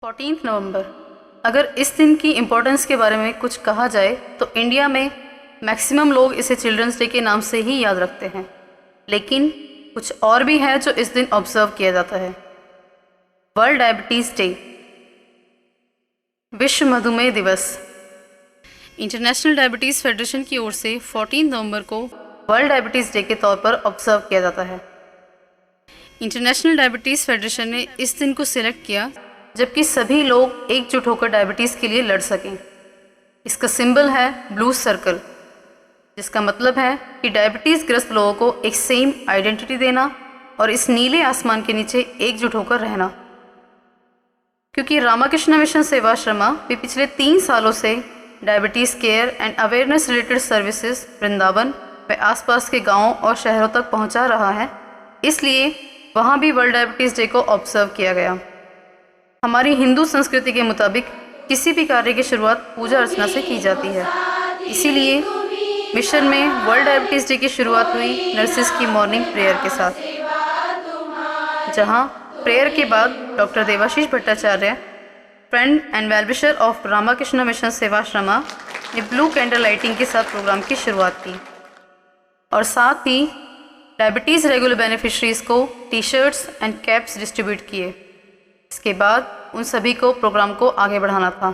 14 नवंबर। अगर इस दिन की इम्पोर्टेंस के बारे में कुछ कहा जाए तो इंडिया में मैक्सिमम लोग इसे चिल्ड्रंस डे के नाम से ही याद रखते हैं, लेकिन कुछ और भी है जो इस दिन ऑब्जर्व किया जाता है। वर्ल्ड डायबिटीज़ डे, विश्व मधुमेह दिवस। इंटरनेशनल डायबिटीज़ फेडरेशन की ओर से 14 नवंबर को वर्ल्ड डायबिटीज़ डे के तौर पर ऑब्जर्व किया जाता है। इंटरनेशनल डायबिटीज़ फेडरेशन ने इस दिन को सिलेक्ट किया जबकि सभी लोग एकजुट होकर डायबिटीज़ के लिए लड़ सकें। इसका सिंबल है ब्लू सर्कल, जिसका मतलब है कि डायबिटीज़ ग्रस्त लोगों को एक सेम आइडेंटिटी देना और इस नीले आसमान के नीचे एकजुट होकर रहना। क्योंकि रामाकृष्ण मिशन सेवाश्रमा भी पिछले 3 सालों से diabetes care and awareness related services Vrindavan व आसपास के गांवों और शहरों तक पहुंचा रहा है, इसलिए वहां भी वर्ल्ड डायबिटीज़ डे को ऑब्जर्व किया गया। हमारी हिंदू संस्कृति के मुताबिक किसी भी कार्य की शुरुआत पूजा अर्चना से की जाती है, इसीलिए मिशन में वर्ल्ड डायबिटीज़ डे की शुरुआत हुई नर्सिस की मॉर्निंग प्रेयर के साथ, जहां प्रेयर के बाद doctor Devashish Bhattacharya, friend and well wisher of Ramakrishna mission Sevashrama, ने ब्लू कैंडल लाइटिंग के साथ प्रोग्राम की शुरुआत की और साथ ही डायबिटीज़ रेगुलर बेनिफिशरीज को टी-शर्ट्स एंड कैप्स डिस्ट्रीब्यूट किए। इसके बाद उन सभी को प्रोग्राम को आगे बढ़ाना था।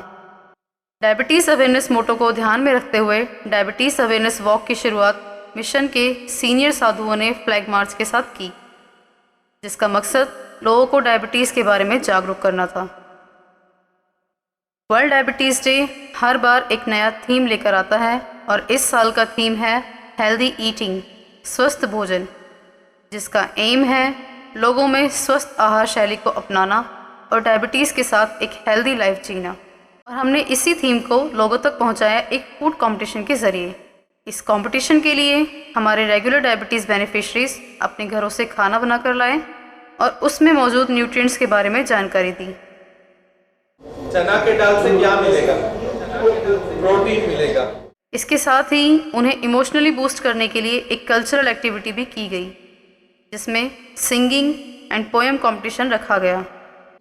डायबिटीज़ अवेयरनेस मोटो को ध्यान में रखते हुए डायबिटीज़ अवेयरनेस वॉक की शुरुआत मिशन के सीनियर साधुओं ने फ्लैग मार्च के साथ की, जिसका मकसद लोगों को डायबिटीज़ के बारे में जागरूक करना था। वर्ल्ड डायबिटीज़ डे हर बार एक नया थीम लेकर आता है और इस साल का थीम है हेल्दी ईटिंग, स्वस्थ भोजन, जिसका एम है लोगों में स्वस्थ आहार शैली को अपनाना और डायबिटीज़ के साथ एक हेल्दी लाइफ जीना। और हमने इसी थीम को लोगों तक पहुंचाया एक फूड कंपटीशन के ज़रिए। इस कंपटीशन के लिए हमारे रेगुलर डायबिटीज़ बेनिफिशरीज अपने घरों से खाना बनाकर लाए और उसमें मौजूद न्यूट्रिएंट्स के बारे में जानकारी दी। चना के दाल से क्या मिलेगा? प्रोटीन मिलेगा। इसके साथ ही उन्हें इमोशनली बूस्ट करने के लिए एक कल्चरल एक्टिविटी भी की गई, जिसमें सिंगिंग एंड पोएम कंपटीशन रखा गया।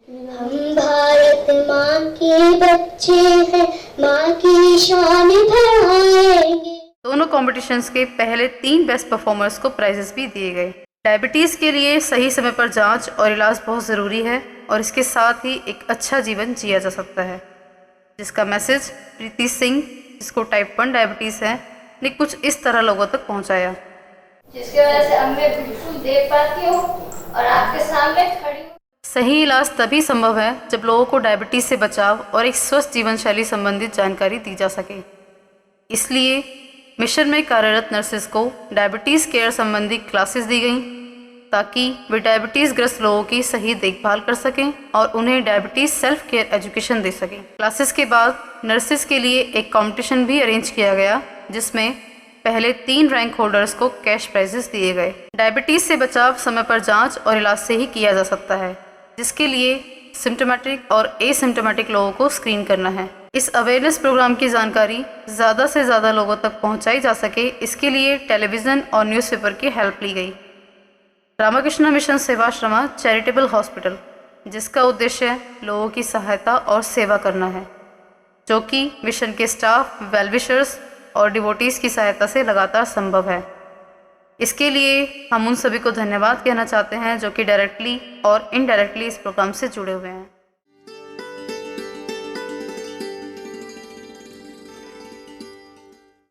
हम भारत माँ के बच्चे हैं, माँ की शान बढ़ाएंगे। दोनों कॉम्पिटिशन्स के पहले 3 बेस्ट परफॉर्मर्स को प्राइजेस भी दिए गए। डायबिटीज़ के लिए सही समय पर जांच और इलाज बहुत ज़रूरी है और इसके साथ ही एक अच्छा जीवन जिया जा सकता है, जिसका मैसेज प्रीति सिंह, जिसको टाइप 1 डायबिटीज़ है, ने कुछ इस तरह लोगों तक पहुंचाया। जिसकी वजह से अब मैं बिल्कुल देख पाती हूँ और आपके सामने खड़ी हूँ। सही इलाज तभी संभव है जब लोगों को डायबिटीज़ से बचाव और एक स्वस्थ जीवन शैली संबंधित जानकारी दी जा सके। इसलिए मिशन में कार्यरत नर्सेस को डायबिटीज़ केयर संबंधी क्लासेस दी गईं ताकि वे डायबिटीज़ ग्रस्त लोगों की सही देखभाल कर सकें और उन्हें डायबिटीज़ सेल्फ केयर एजुकेशन दे सकें। क्लासेस के बाद नर्सेस के लिए एक कॉम्पिटिशन भी अरेंज किया गया, जिसमें पहले 3 रैंक होल्डर्स को कैश प्राइजेस दिए गए। डायबिटीज़ से बचाव समय पर जांच और इलाज से ही किया जा सकता है, जिसके लिए सिम्टोमेटिक और एसिम्टोमेटिक लोगों को स्क्रीन करना है। इस अवेयरनेस प्रोग्राम की जानकारी ज़्यादा से ज़्यादा लोगों तक पहुंचाई जा सके, इसके लिए टेलीविज़न और न्यूज़पेपर की हेल्प ली गई। रामाकृष्ण मिशन सेवाश्रमा चैरिटेबल हॉस्पिटल, जिसका उद्देश्य लोगों की सहायता और सेवा करना है, जो कि मिशन के स्टाफ, वेलविशर्स और डिवोटीज़ की सहायता से लगातार संभव है। इसके लिए हम उन सभी को धन्यवाद कहना चाहते हैं जो कि डायरेक्टली और इनडायरेक्टली इस प्रोग्राम से जुड़े हुए हैं।